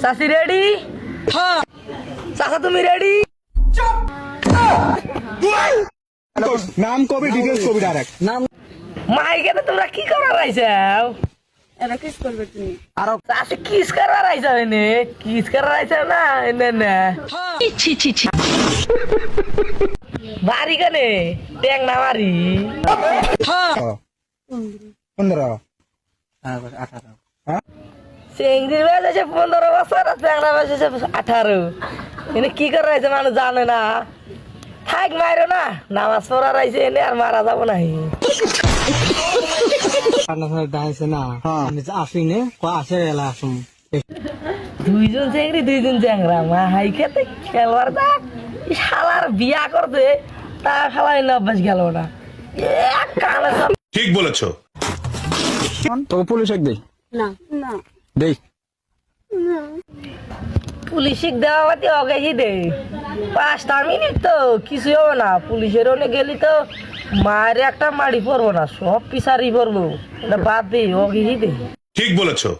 চাষি রেডি? হ্যাঁ। চাষা তুমি রেডি? নাম কবি ডিটেলস কবি ডাইরেক্ট নাম মাইকে তো তোমরা কি করার আইছাও? এটা কিস করবে তুমি? আর চাষি কিস করার আইছাও এনে? কিস করার আইছাও না এনে না? ছি ছি ছি। বাড়ি কানে ট্যাং না মারি। 15 চিংড়ির বয়স আছে 15 বছর আর ট্যাংরা বয়স আছে 18। এনে কি করার আইছে মানুষ জানে না। থাক মারো না, নামাজ পড়ার আইছে এনে আর মারা যাব নাই। দুইজন চেংড়ি দুইজন চ্যাংরা মা হাই খেতে খেলবার দা শালার বিয়া করতে তা শালা এনে অভ্যাস গেল না। ঠিক বলেছো। তোকে পুলিশ এক দেই না না দেই পুলিশিক দেওয়া পাতি অগেহি দে 5টা মিনিট তো কিছু হবে না। পুলিশের ওনে গেলি তো মায়ের একটা মাড়ি পড়বো না, সব পিসারি পড়বো। এটা বাদ দে অগেহি দে। ঠিক বলেছো।